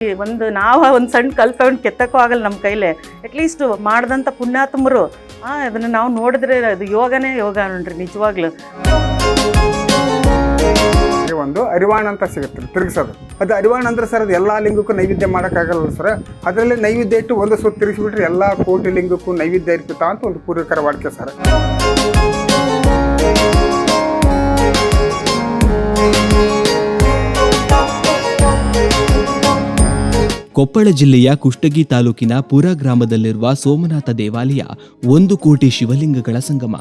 ನಾವು ಒಂದು ಸಣ್ಣ ಕಲ್ ತಗೊಂಡು ಕೆತ್ತಕ್ಕೂ ಆಗಲ್ಲ ನಮ್ಮ ಕೈಲೇ. ಅಟ್ಲೀಸ್ಟ್ ಮಾಡಿದಂಥ ಪುಣ್ಯಾತ್ಮರು ಅದನ್ನು ನಾವು ನೋಡಿದ್ರೆ ಅದು ಯೋಗನೇ ಯೋಗ ನೋಡ್ರಿ ನಿಜವಾಗ್ಲೂ. ಒಂದು ಅರಿವಾಣ ಅಂತ ಸಿಗುತ್ತೆ ತಿರುಗಿಸೋದು. ಅದು ಅರಿವಾಣ ಅಂದ್ರೆ ಸರ್ ಅದು ಎಲ್ಲ ಲಿಂಗಕ್ಕೂ ನೈವೇದ್ಯ ಮಾಡೋಕ್ಕಾಗಲ್ಲ ಸರ್. ಅದರಲ್ಲಿ ನೈವೇದ್ಯ ಇಟ್ಟು ಒಂದು ಸುತ್ತ ತಿರುಗಿಸ್ಬಿಟ್ರೆ ಎಲ್ಲ ಕೋಟಿ ಲಿಂಗಕ್ಕೂ ನೈವೇದ್ಯ ಇರ್ತಿತ್ತ ಅಂತ ಒಂದು ಪೂರ್ವಿಕರ ವಾಡಿಕೆ ಸರ್. ಕೊಪ್ಪಳ ಜಿಲ್ಲೆಯ ಕುಷ್ಟಗಿ ತಾಲೂಕಿನ ಪುರ ಗ್ರಾಮದಲ್ಲಿರುವ ಸೋಮನಾಥ ದೇವಾಲಯ 1 ಕೋಟಿ ಶಿವಲಿಂಗಗಳ ಸಂಗಮ.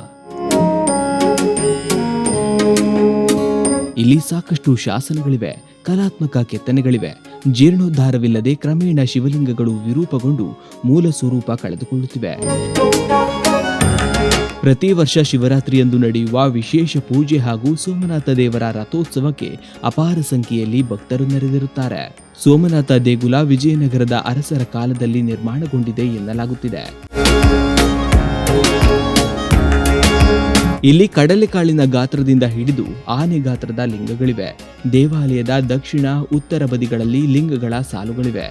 ಇಲ್ಲಿ ಸಾಕಷ್ಟು ಶಾಸನಗಳಿವೆ, ಕಲಾತ್ಮಕ ಕೆತ್ತನೆಗಳಿವೆ. ಜೀರ್ಣೋದ್ಧಾರವಿಲ್ಲದೆ ಕ್ರಮೇಣ ಶಿವಲಿಂಗಗಳು ವಿರೂಪಗೊಂಡು ಮೂಲ ಸ್ವರೂಪ ಕಳೆದುಕೊಳ್ಳುತ್ತಿವೆ. ಪ್ರತಿ ವರ್ಷ ಶಿವರಾತ್ರಿಯಂದು ನಡೆಯುವ ವಿಶೇಷ ಪೂಜೆ ಹಾಗೂ ಸೋಮನಾಥ ದೇವರ ರಥೋತ್ಸವಕ್ಕೆ ಅಪಾರ ಸಂಖ್ಯೆಯಲ್ಲಿ ಭಕ್ತರು ನೆರೆದಿರುತ್ತಾರೆ. ಸೋಮನಾಥ ದೇಗುಲ ವಿಜಯನಗರದ ಅರಸರ ಕಾಲದಲ್ಲಿ ನಿರ್ಮಾಣಗೊಂಡಿದೆ ಎನ್ನಲಾಗುತ್ತಿದೆ. ಇಲ್ಲಿ ಕಡಲೆಕಾಳಿನ ಗಾತ್ರದಿಂದ ಹಿಡಿದು ಆನೆ ಗಾತ್ರದ ಲಿಂಗಗಳಿವೆ. ದೇವಾಲಯದ ದಕ್ಷಿಣ ಉತ್ತರ ಬದಿಗಳಲ್ಲಿ ಲಿಂಗಗಳ ಸಾಲುಗಳಿವೆ.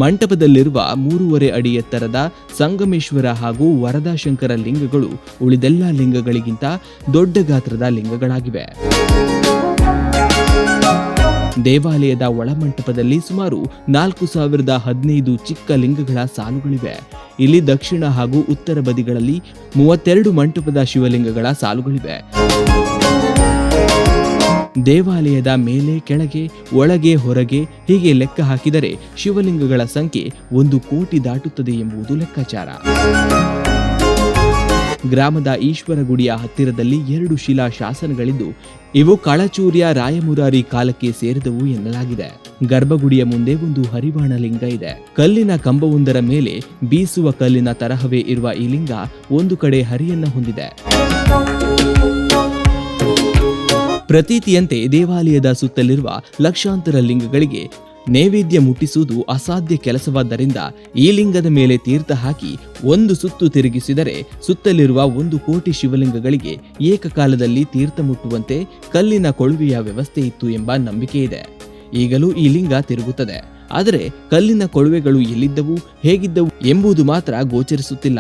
ಮಂಟಪದಲ್ಲಿರುವ 3.5 ಅಡಿ ಎತ್ತರದ ಸಂಗಮೇಶ್ವರ ಹಾಗೂ ವರದಾಶಂಕರ ಲಿಂಗಗಳು ಉಳಿದೆಲ್ಲ ಲಿಂಗಗಳಿಗಿಂತ ದೊಡ್ಡ ಗಾತ್ರದ ಲಿಂಗಗಳಾಗಿವೆ. ದೇವಾಲಯದ ಒಳಮಂಟಪದಲ್ಲಿ ಸುಮಾರು 4015 ಚಿಕ್ಕ ಲಿಂಗಗಳ ಸಾಲುಗಳಿವೆ. ಇಲ್ಲಿ ದಕ್ಷಿಣ ಹಾಗೂ ಉತ್ತರ ಬದಿಗಳಲ್ಲಿ 32 ಮಂಟಪದ ಶಿವಲಿಂಗಗಳ ಸಾಲುಗಳಿವೆ. ದೇವಾಲಯದ ಮೇಲೆ ಕೆಳಗೆ ಒಳಗೆ ಹೊರಗೆ ಹೀಗೆ ಲೆಕ್ಕ ಹಾಕಿದರೆ ಶಿವಲಿಂಗಗಳ ಸಂಖ್ಯೆ 1 ಕೋಟಿ ದಾಟುತ್ತದೆ ಎಂಬುದು ಲೆಕ್ಕಾಚಾರ. ಗ್ರಾಮದ ಈಶ್ವರ ಗುಡಿಯ ಹತ್ತಿರದಲ್ಲಿ 2 ಶಿಲಾ ಶಾಸನಗಳಿದ್ದು ಇವು ಕಳಚೂರ್ಯ ರಾಯಮುರಾರಿ ಕಾಲಕ್ಕೆ ಸೇರಿದವು ಎನ್ನಲಾಗಿದೆ. ಗರ್ಭಗುಡಿಯ ಮುಂದೆ ಒಂದು ಹರಿವಾಣ ಲಿಂಗ ಇದೆ. ಕಲ್ಲಿನ ಕಂಬವೊಂದರ ಮೇಲೆ ಬೀಸುವ ಕಲ್ಲಿನ ತರಹವೇ ಇರುವ ಈ ಲಿಂಗ ಒಂದು ಕಡೆ ಹರಿಯನ್ನ ಹೊಂದಿದೆ. ಪ್ರತೀತಿಯಂತೆ ದೇವಾಲಯದ ಸುತ್ತಲಿರುವ ಲಕ್ಷಾಂತರ ಲಿಂಗಗಳಿಗೆ ನೈವೇದ್ಯ ಮುಟ್ಟಿಸುವುದು ಅಸಾಧ್ಯ ಕೆಲಸವಾದ್ದರಿಂದ ಈ ಲಿಂಗದ ಮೇಲೆ ತೀರ್ಥ ಹಾಕಿ ಒಂದು ಸುತ್ತು ತಿರುಗಿಸಿದರೆ ಸುತ್ತಲಿರುವ 1 ಕೋಟಿ ಶಿವಲಿಂಗಗಳಿಗೆ ಏಕಕಾಲದಲ್ಲಿ ತೀರ್ಥ ಮುಟ್ಟುವಂತೆ ಕಲ್ಲಿನ ಕೊಳುವೆಯ ವ್ಯವಸ್ಥೆ ಇತ್ತು ಎಂಬ ನಂಬಿಕೆ ಇದೆ. ಈಗಲೂ ಈ ಲಿಂಗ ತಿರುಗುತ್ತದೆ. ಆದರೆ ಕಲ್ಲಿನ ಕೊಳುವೆಗಳು ಎಲ್ಲಿದ್ದವು, ಹೇಗಿದ್ದವು ಎಂಬುದು ಮಾತ್ರ ಗೋಚರಿಸುತ್ತಿಲ್ಲ.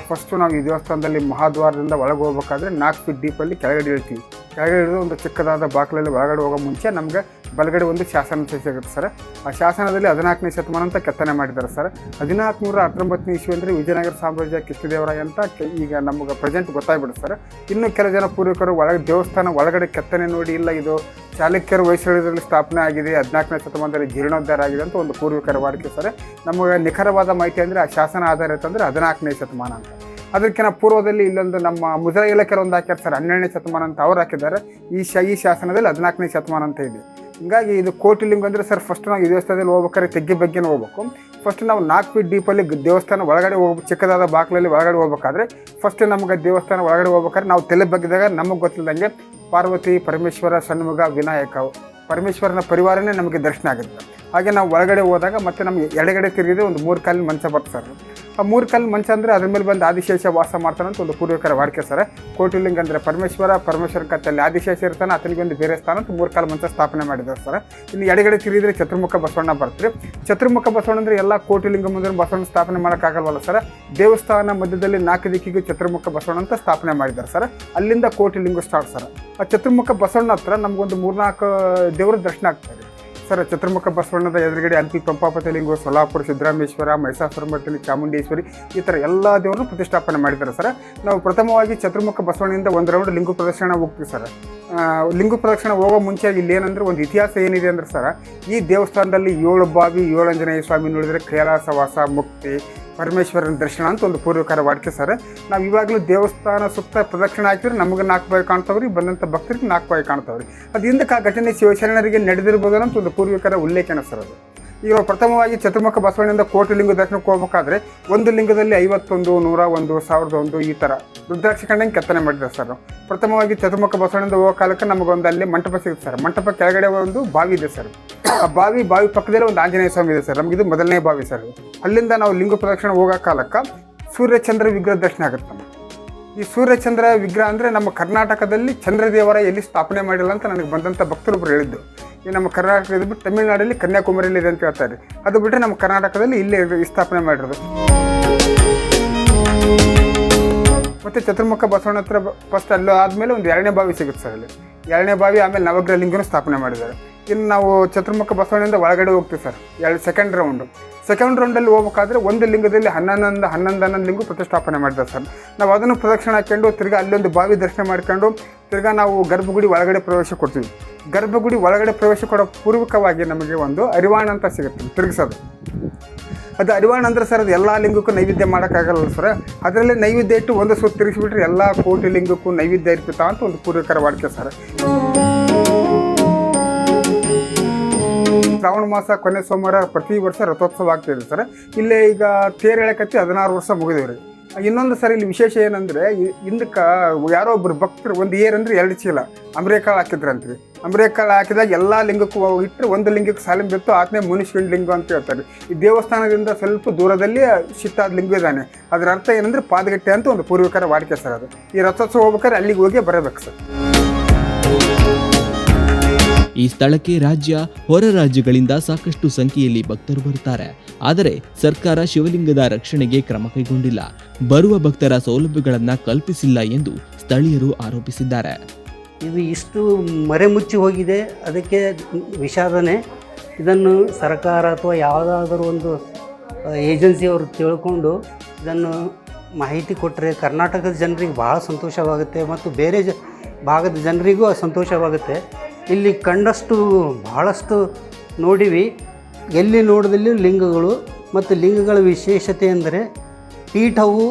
ಫಸ್ಟು ನಾವು ಈ ದೇವಸ್ಥಾನದಲ್ಲಿ ಮಹಾದ್ವಾರದಿಂದ ಒಳಗೆ ಹೋಗ್ಬೇಕಾದ್ರೆ 4 ಫೀಟ್ ಡೀಪಲ್ಲಿ ಕೆಳಗಡೆ ಇಳ್ತೀವಿ. ಕೆಳಗಡೆ ಇಳಿದು ಒಂದು ಚಿಕ್ಕದಾದ ಬಾಗಿಲಲ್ಲಿ ಒಳಗಡೆ ಹೋಗೋ ಮುಂಚೆ ನಮಗೆ ಬಲಗಡೆ ಒಂದು ಶಾಸನ ಸಿಗುತ್ತೆ ಸರ್. ಆ ಶಾಸನದಲ್ಲಿ 14ನೇ ಶತಮಾನ ಅಂತ ಕೆತ್ತನೆ ಮಾಡಿದ್ದಾರೆ ಸರ್. 1419 ಇಸ್ವಿ ಅಂದರೆ ವಿಜಯನಗರ ಸಾಮ್ರಾಜ್ಯ ಕೃಷ್ಣದೇವರಾಯ ಅಂತ ಈಗ ನಮಗೆ ಪ್ರೆಸೆಂಟ್ ಗೊತ್ತಾಗ್ಬಿಡುತ್ತೆ ಸರ್. ಇನ್ನು ಕೆಲವು ಜನ ಪೂರ್ವಿಕರು ಒಳಗೆ ದೇವಸ್ಥಾನ ಒಳಗಡೆ ಕೆತ್ತನೆ ನೋಡಿ ಇಲ್ಲ ಇದು ಚಾಲುಕ್ಯರ ವೈಸಳದಲ್ಲಿ ಸ್ಥಾಪನೆ ಆಗಿದೆ, 14ನೇ ಶತಮಾನದಲ್ಲಿ ಜೀರ್ಣೋದ್ಧಾರ ಆಗಿದೆ ಅಂತ ಒಂದು ಪೂರ್ವಿಕರ ವಾಡಿಕೆ ಸರ್. ನಮಗೆ ನಿಖರವಾದ ಮಾಹಿತಿ ಅಂದರೆ ಆ ಶಾಸನ ಆಧಾರಿತ ಅಂದರೆ 14ನೇ ಶತಮಾನ ಅಂತ. ಅದಕ್ಕಿಂತ ಪೂರ್ವದಲ್ಲಿ ಇಲ್ಲೊಂದು ನಮ್ಮ ಮುಜರಾಯಿ ಇಲಾಖೆ ಒಂದು ಹಾಕ್ಯಾರ ಸರ್, 12ನೇ ಶತಮಾನ ಅಂತ ಅವ್ರು ಹಾಕಿದ್ದಾರೆ. ಈ ಶಾಸನದಲ್ಲಿ 14ನೇ ಶತಮಾನ ಅಂತ ಇದೆ. ಹಿಂಗಾಗಿ ಇದು ಕೋಟಿ ಲಿಂಗ ಅಂದರೆ ಸರ್ ಫಸ್ಟ್ ನಾವು ಈ ದೇವಸ್ಥಾನದಲ್ಲಿ ಹೋಗ್ಬೇಕಾದ್ರೆ ತೆಗ್ಗೆ ಬಗ್ಗೆನೇ ಹೋಗ್ಬೇಕು. ಫಸ್ಟ್ ನಾವು 4 ಫೀಟ್ ಡೀಪಲ್ಲಿ ದೇವಸ್ಥಾನ ಒಳಗಡೆ ಹೋಗ್ಬೇಕು. ಚಿಕ್ಕದಾದ ಬಾಗಿಲಲ್ಲಿ ಒಳಗಡೆ ಹೋಗ್ಬೇಕಾದ್ರೆ ಫಸ್ಟ್ ನಮಗೆ ದೇವಸ್ಥಾನ ಒಳಗಡೆ ಹೋಗ್ಬೇಕಾದ್ರೆ ನಾವು ತಲೆ ಬಗ್ಗಿದಾಗ ನಮಗೆ ಗೊತ್ತಿಲ್ಲದಂಗೆ ಪಾರ್ವತಿ, ಪರಮೇಶ್ವರ, ಷಣ್ಮುಗ, ವಿನಾಯಕ, ಪರಮೇಶ್ವರನ ಪರಿವಾರನೇ ನಮಗೆ ದರ್ಶನ ಆಗುತ್ತೆ. ಹಾಗೆ ನಾವು ಒಳಗಡೆ ಹೋದಾಗ ಮತ್ತೆ ನಮಗೆ ಎಡಗಡೆ ತಿರುಗಿದ್ರೆ ಒಂದು 3 ಕಾಲಿನ ಮಂಚ ಬರ್ತದೆ ಸರ್. ಆ 3 ಕಾಲಿನ ಮಂಚ ಅಂದರೆ ಅದ್ರ ಮೇಲೆ ಬಂದು ಆದಿಶೇಷ ವಾಸ ಮಾಡ್ತಾನೆ ಅಂತ ಒಂದು ಪೂರ್ವಿಕರ ವಾಡಿಕೆ ಸರ್. ಕೋಟಿಲಿಂಗ ಅಂದರೆ ಪರಮೇಶ್ವರ ಕತ್ತಲ್ಲಿ ಆದಿಶೇಷ ಇರ್ತಾನೆ, ಆತನಿಗೆ ಒಂದು ಬೇರೆ ಸ್ಥಾನ ಅಂತ 3 ಕಾಲು ಮಂಚ ಸ್ಥಾಪನೆ ಮಾಡಿದ್ದಾರೆ ಸರ್. ಇನ್ನು ಎಡಗಡೆ ತಿರುಗಿದ್ರೆ ಚತುರ್ಮುಖ ಬಸವಣ್ಣ ಬರ್ತೀರಿ. ಚತುರ್ಮುಖ ಬಸವಣ್ಣ ಅಂದರೆ ಎಲ್ಲ ಕೋಟಿಲಿಂಗ ಮುಂದೆ ಬಸವಣ್ಣ ಸ್ಥಾಪನೆ ಮಾಡೋಕ್ಕಾಗಲ್ವಲ್ಲ ಸರ್. ದೇವಸ್ಥಾನ ಮಧ್ಯದಲ್ಲಿ 4 ದಿಕ್ಕಿಗೂ ಚತುರ್ಮುಖ ಬಸವಣ್ಣ ಅಂತ ಸ್ಥಾಪನೆ ಮಾಡಿದ್ದಾರೆ ಸರ್. ಅಲ್ಲಿಂದ ಕೋಟಿಲಿಂಗ ಸ್ಟಾರ್ಟ್ ಸರ್. ಆ ಚತುರ್ಮುಖ ಬಸವಣ್ಣ ಹತ್ರ ನಮಗೊಂದು 3-4 ದೇವರ ದರ್ಶನ ಆಗ್ತಾರೆ ಸರ್. ಚತುರ್ಮುಖ ಬಸವಣ್ಣದ ಎದುರುಗಡೆ ಹಂಪಿ ಪಂಪಾಪತಿ ಲಿಂಗ, ಸೊಲ್ಲಾಪುರ ಸಿದ್ದರಾಮೇಶ್ವರ, ಮೈಸಾಸುರಮರ್ದಿನಿ, ಚಾಮುಂಡೇಶ್ವರಿ ಈ ಥರ ಎಲ್ಲ ದೇವರನ್ನು ಪ್ರತಿಷ್ಠಾಪನೆ ಮಾಡಿದ್ದಾರೆ ಸರ್. ನಾವು ಪ್ರಥಮವಾಗಿ ಚತುರ್ಮುಖ ಬಸವಣ್ಣನಿಂದ ಒಂದು ರೌಂಡ್ ಲಿಂಗು ಪ್ರದಕ್ಷಿಣೆ ಹೋಗ್ತೀವಿ ಸರ್. ಲಿಂಗು ಪ್ರದಕ್ಷಿಣೆ ಹೋಗೋ ಮುಂಚೆ ಇಲ್ಲಿ ಏನಂದ್ರೆ ಒಂದು ಇತಿಹಾಸ ಏನಿದೆ ಅಂದ್ರೆ ಸರ್, ಈ ದೇವಸ್ಥಾನದಲ್ಲಿ 7 ಬಾವಿ 7 ಆಂಜನೇಯ ಸ್ವಾಮಿ ನೋಡಿದರೆ ಕೈಲಾಸ ವಾಸ, ಮುಕ್ತಿ, ಪರಮೇಶ್ವರನ ದರ್ಶನ ಅಂತ ಒಂದು ಪೂರ್ವಿಕರ ವಾಡಿಕೆ ಸರ್. ನಾವು ಇವಾಗಲೂ ದೇವಸ್ಥಾನ ಸುತ್ತ ಪ್ರದಕ್ಷಿಣೆ ಹಾಕಿದ್ರೆ ನಮಗೆ 4 ಬಾವಿ ಕಾಣ್ತಾವ್ರಿ, ಬಂದಂಥ ಭಕ್ತರಿಗೆ 4 ಬಾವಿ ಕಾಣ್ತಾವ್ರಿ. ಅದು ಹಿಂದಕ್ಕೆ ಆ ಘಟನೆ ಶಿವಶರಣರಿಗೆ ನಡೆದಿರ್ಬೋದು ಅಂತ ಒಂದು ಪೂರ್ವಿಕರ ಉಲ್ಲೇಖನ ಸರ್ ಅದು. ಈಗ ಪ್ರಥಮವಾಗಿ ಚತುರ್ಮುಖ ಬಸವಣ್ಣನಿಂದ ಕೋಟಿ ಲಿಂಗ ದರ್ಶನಕ್ಕೆ ಹೋಗ್ಬೇಕಾದ್ರೆ ಒಂದು ಲಿಂಗದಲ್ಲಿ 51, 101, 1001 ಈ ಥರ ರುದ್ರಾಕ್ಷಿ ಕಂಡಂಗೆ ಕೆತ್ತನೆ ಮಾಡಿದ್ದಾರೆ ಸರ್. ಪ್ರಥಮವಾಗಿ ಚತುರ್ಮುಖ ಬಸವಣ್ಣನಿಂದ ಹೋಗೋ ಕಾಲಕ್ಕೆ ನಮಗೊಂದು ಅಲ್ಲಿ ಮಂಟಪ ಸಿಗುತ್ತೆ ಸರ್. ಮಂಟಪ ಕೆಳಗಡೆ ಒಂದು ಬಾವಿ ಇದೆ ಸರ್. ಆ ಬಾವಿ ಪಕ್ಕದಲ್ಲೇ ಒಂದು ಆಂಜನೇಯ ಸ್ವಾಮಿ ಇದೆ ಸರ್. ನಮಗಿದು ಮೊದಲನೇ ಬಾವಿ ಸರ್. ಅಲ್ಲಿಂದ ನಾವು ಲಿಂಗ ಪ್ರದಕ್ಷಿಣೆ ಹೋಗೋ ಕಾಲಕ್ಕೆ ಸೂರ್ಯಚಂದ್ರ ವಿಗ್ರಹ ದರ್ಶನ ಆಗುತ್ತೆ ನಮಗೆ. ಈ ಸೂರ್ಯಚಂದ್ರ ವಿಗ್ರಹ ಅಂದರೆ ನಮ್ಮ ಕರ್ನಾಟಕದಲ್ಲಿ ಚಂದ್ರದೇವರ ಎಲ್ಲಿ ಸ್ಥಾಪನೆ ಮಾಡಿಲ್ಲ ಅಂತ ನನಗೆ ಬಂದಂಥ ಭಕ್ತರೊಬ್ಬರು ಹೇಳಿದ್ದು. ಈ ನಮ್ಮ ಕರ್ನಾಟಕದ ಬಿಟ್ಟು ತಮಿಳುನಾಡಲ್ಲಿ ಕನ್ಯಾಕುಮಾರಿಯಲ್ಲಿ ಇದೆ ಅಂತ ಹೇಳ್ತಾರೆ. ಅದು ಬಿಟ್ಟರೆ ನಮ್ಮ ಕರ್ನಾಟಕದಲ್ಲಿ ಇಲ್ಲೇ ಸ್ಥಾಪನೆ ಮಾಡಿರೋದು. ಮತ್ತು ಚತುರ್ಮುಖ ಬಸವಣ್ಣ ಹತ್ರ ಫಸ್ಟ್ ಅಲ್ಲೂ ಆದಮೇಲೆ ಒಂದು 2ನೇ ಬಾವಿ ಸಿಗುತ್ತೆ ಸರ್. ಅಲ್ಲಿ 2ನೇ ಬಾವಿ, ಆಮೇಲೆ ನವಗ್ರಹ ಲಿಂಗನೂ ಸ್ಥಾಪನೆ ಮಾಡಿದ್ದಾರೆ. ಇನ್ನು ನಾವು ಚತುರ್ಮುಖ ಬಸವಣ್ಣದಿಂದ ಒಳಗಡೆ ಹೋಗ್ತೀವಿ ಸರ್. ಸೆಕೆಂಡ್ ರೌಂಡಲ್ಲಿ ಹೋಗ್ಬೇಕಾದ್ರೆ ಒಂದು ಲಿಂಗದಲ್ಲಿ 11 ಲಿಂಗ ಪ್ರತಿಷ್ಠಾಪನೆ ಮಾಡಿದ್ದಾರೆ ಸರ್. ನಾವು ಅದನ್ನು ಪ್ರದಕ್ಷಿಣೆ ಹಾಕ್ಕೊಂಡು ತಿರ್ಗಾ ಅಲ್ಲೊಂದು ಬಾವಿ ದರ್ಶನ ಮಾಡ್ಕೊಂಡು ತಿರ್ಗಾ ನಾವು ಗರ್ಭಗುಡಿ ಒಳಗಡೆ ಪ್ರವೇಶ ಕೊಡ್ತೀವಿ. ಗರ್ಭಗುಡಿ ಒಳಗಡೆ ಪ್ರವೇಶ ಕೊಡೋ ಪೂರ್ವಕವಾಗಿ ನಮಗೆ ಒಂದು ಅರಿವಾಣ ಅಂತ ಸಿಗುತ್ತೆ ತಿರುಗಿಸೋದು. ಅದು ಅರಿವಾಣ ಅಂದ್ರೆ ಸರ್, ಅದು ಎಲ್ಲ ಲಿಂಗಕ್ಕೂ ನೈವೇದ್ಯ ಮಾಡೋಕ್ಕಾಗಲ್ಲ ಸರ್. ಅದರಲ್ಲಿ ನೈವೇದ್ಯ ಇಟ್ಟು ಒಂದು ಸುತ್ತ ತಿರುಗಿಸ್ಬಿಟ್ರೆ ಎಲ್ಲ ಕೋಟಿ ಲಿಂಗಕ್ಕೂ ನೈವೇದ್ಯ ಇರ್ಪಿತಾ ಅಂತ ಒಂದು ಪೂರ್ವಕರ ವಾಡಿಕೆ ಸರ್. ಶ್ರಾವಣ ಮಾಸ ಕೊನೆ ಸೋಮವಾರ ಪ್ರತಿ ವರ್ಷ ರಥೋತ್ಸವ ಆಗ್ತಾಯಿದೆ ಸರ್. ಇಲ್ಲೇ ಈಗ ತೇರು ಎಳೆಕತ್ತಿ 16 ವರ್ಷ ಮುಗಿದೇವ್ರಿ. ಇನ್ನೊಂದು ಸರ್ ಇಲ್ಲಿ ವಿಶೇಷ ಏನಂದರೆ, ಹಿಂದಕ್ಕೆ ಯಾರೋ ಒಬ್ಬರು ಭಕ್ತರು ಒಂದು ಏರಂದ್ರೆ 2 ಚೀಲ ಅಮರೇಕಾಳು ಹಾಕಿದ್ರಂತ್ರಿ. ಅಮರೇಕಾಳು ಹಾಕಿದಾಗ ಎಲ್ಲ ಲಿಂಗಕ್ಕೂ ಇಟ್ಟರೆ ಒಂದು ಲಿಂಗಕ್ಕೆ ಸಾಲಿಂ ಬಿತ್ತು, ಆತನೇ ಮುನಿಷ್ಕಂಡ್ ಲಿಂಗ ಅಂತ ಹೇಳ್ತಾರೆ. ಈ ದೇವಸ್ಥಾನದಿಂದ ಸ್ವಲ್ಪ ದೂರದಲ್ಲಿ ಶಿತ್ತಾದ ಲಿಂಗ ಇದ್ದಾನೆ. ಅದರ ಅರ್ಥ ಏನಂದರೆ ಪಾದಗಟ್ಟೆ ಅಂತ ಒಂದು ಪೂರ್ವಿಕರ ವಾಡಿಕೆ ಸರ್. ಅದು ಈ ರಥೋತ್ಸವ ಹೋಗ್ಬೇಕಾದ್ರೆ ಅಲ್ಲಿಗೆ ಹೋಗಿ ಬರಬೇಕು ಸರ್. ಈ ಸ್ಥಳಕ್ಕೆ ರಾಜ್ಯ, ಹೊರ ರಾಜ್ಯಗಳಿಂದ ಸಾಕಷ್ಟು ಸಂಖ್ಯೆಯಲ್ಲಿ ಭಕ್ತರು ಬರುತ್ತಾರೆ. ಆದರೆ ಸರ್ಕಾರ ಶಿವಲಿಂಗದ ರಕ್ಷಣೆಗೆ ಕ್ರಮ ಕೈಗೊಂಡಿಲ್ಲ, ಬರುವ ಭಕ್ತರ ಸೌಲಭ್ಯಗಳನ್ನು ಕಲ್ಪಿಸಿಲ್ಲ ಎಂದು ಸ್ಥಳೀಯರು ಆರೋಪಿಸಿದ್ದಾರೆ. ಇದು ಇಷ್ಟು ಮರೆಮುಚ್ಚಿ ಹೋಗಿದೆ, ಅದಕ್ಕೆ ವಿಷಾದನೆ. ಇದನ್ನು ಸರ್ಕಾರ ಅಥವಾ ಯಾವುದಾದರೂ ಒಂದು ಏಜೆನ್ಸಿಯವರು ತಿಳ್ಕೊಂಡು ಇದನ್ನು ಮಾಹಿತಿ ಕೊಟ್ಟರೆ ಕರ್ನಾಟಕದ ಜನರಿಗೆ ಭಾಳ ಸಂತೋಷವಾಗುತ್ತೆ ಮತ್ತು ಬೇರೆ ಭಾಗದ ಜನರಿಗೂ ಸಂತೋಷವಾಗುತ್ತೆ. ಇಲ್ಲಿ ಕಂಡಷ್ಟು ಭಾಳಷ್ಟು ನೋಡಿವಿ, ಎಲ್ಲಿ ನೋಡಿದಲ್ಲಿ ಲಿಂಗಗಳು. ಮತ್ತು ಲಿಂಗಗಳ ವಿಶೇಷತೆ ಅಂದರೆ ಪೀಠವು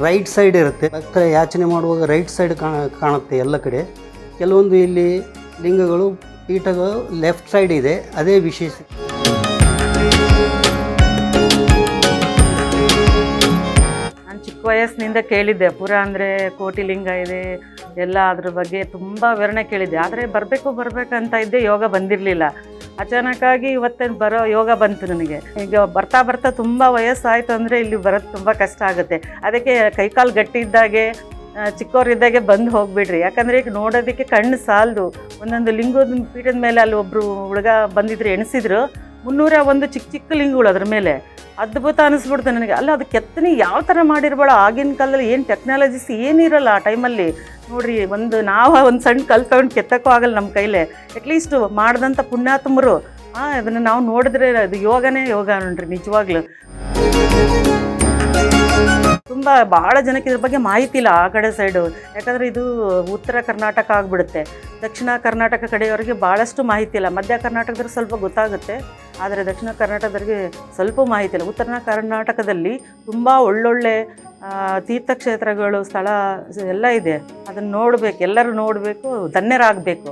ರೈಟ್ ಸೈಡ್ ಇರುತ್ತೆ. ಭಕ್ತರ ಯಾಚನೆ ಮಾಡುವಾಗ ರೈಟ್ ಸೈಡ್ ಕಾಣುತ್ತೆ ಎಲ್ಲ ಕಡೆ. ಕೆಲವೊಂದು ಇಲ್ಲಿ ಲಿಂಗಗಳು ಪೀಠಗಳು ಲೆಫ್ಟ್ ಸೈಡ್ ಇದೆ, ಅದೇ ವಿಶೇಷ. ನಾನು ಚಿಕ್ಕ ವಯಸ್ಸಿನಿಂದ ಕೇಳಿದ್ದೆ, ಪುರ ಅಂದರೆ ಕೋಟಿ ಲಿಂಗ ಇದೆ ಎಲ್ಲ, ಅದ್ರ ಬಗ್ಗೆ ತುಂಬ ವಿವರಣೆ ಕೇಳಿದ್ದೆ. ಆದರೆ ಬರಬೇಕಂತ ಇದ್ದೆ, ಯೋಗ ಬಂದಿರಲಿಲ್ಲ. ಅಚಾನಕ್ಕಾಗಿ ಇವತ್ತೇನು ಬರೋ ಯೋಗ ಬಂತು ನನಗೆ. ಈಗ ಬರ್ತಾ ತುಂಬ ವಯಸ್ಸಾಯಿತು ಅಂದರೆ ಇಲ್ಲಿ ಬರೋದು ತುಂಬ ಕಷ್ಟ ಆಗುತ್ತೆ. ಅದಕ್ಕೆ ಕೈಕಾಲು ಗಟ್ಟಿ ಇದ್ದಾಗೆ, ಚಿಕ್ಕವರಿದ್ದಾಗೆ ಬಂದು ಹೋಗಿಬಿಡ್ರಿ. ಯಾಕಂದರೆ ಈಗ ನೋಡೋದಕ್ಕೆ ಕಣ್ಣು ಸಾಲದು. ಒಂದೊಂದು ಲಿಂಗದ ಪೀಠದ ಮೇಲೆ ಅಲ್ಲಿ ಒಬ್ಬರು ಹುಡುಗ ಬಂದಿದ್ರು, ಎಣಿಸಿದ್ರು 301 ಚಿಕ್ಕ ಲಿಂಗಗಳು ಅದ್ರ ಮೇಲೆ. ಅದ್ಭುತ ಅನ್ನಿಸ್ಬಿಡ್ತು ನನಗೆ. ಅಲ್ಲ ಅದು ಕೆತ್ತನೆ ಯಾವ ಥರ ಮಾಡಿರ್ಬೇಡ, ಆಗಿನ ಕಾಲದಲ್ಲಿ ಏನು ಟೆಕ್ನಾಲಜೀಸ್ ಏನಿರಲ್ಲ ಆ ಟೈಮಲ್ಲಿ. ನೋಡಿರಿ, ನಾವು ಒಂದು ಸಣ್ಣ ಕಲ್ಲು ತಗೊಂಡು ಕೆತ್ತಕ್ಕೂ ಆಗಲ್ಲ ನಮ್ಮ ಕೈಲೇ. ಅಟ್ಲೀಸ್ಟ್ ಮಾಡಿದಂಥ ಪುಣ್ಯಾತ್ಮರು ಅದನ್ನು ನಾವು ನೋಡಿದ್ರೆ ಅದು ಯೋಗನೇ ಯೋಗ ನೋಡ್ರಿ ನಿಜವಾಗ್ಲೂ. ಭಾಳ ಜನಕ್ಕೆ ಇದ್ರ ಬಗ್ಗೆ ಮಾಹಿತಿ ಇಲ್ಲ ಆ ಕಡೆ ಸೈಡು. ಯಾಕಂದರೆ ಇದು ಉತ್ತರ ಕರ್ನಾಟಕ ಆಗಿಬಿಡುತ್ತೆ. ದಕ್ಷಿಣ ಕರ್ನಾಟಕ ಕಡೆಯವರಿಗೆ ಭಾಳಷ್ಟು ಮಾಹಿತಿ ಇಲ್ಲ. ಮಧ್ಯ ಕರ್ನಾಟಕದವ್ರಿಗೆ ಸ್ವಲ್ಪ ಗೊತ್ತಾಗುತ್ತೆ, ಆದರೆ ದಕ್ಷಿಣ ಕರ್ನಾಟಕದವ್ರಿಗೆ ಸ್ವಲ್ಪ ಮಾಹಿತಿ ಇಲ್ಲ. ಉತ್ತರ ಕರ್ನಾಟಕದಲ್ಲಿ ತುಂಬ ಒಳ್ಳೊಳ್ಳೆ ತೀರ್ಥಕ್ಷೇತ್ರಗಳು, ಸ್ಥಳ ಎಲ್ಲ ಇದೆ. ಅದನ್ನು ನೋಡಬೇಕು, ಎಲ್ಲರೂ ನೋಡಬೇಕು, ಧನ್ಯರಾಗಬೇಕು.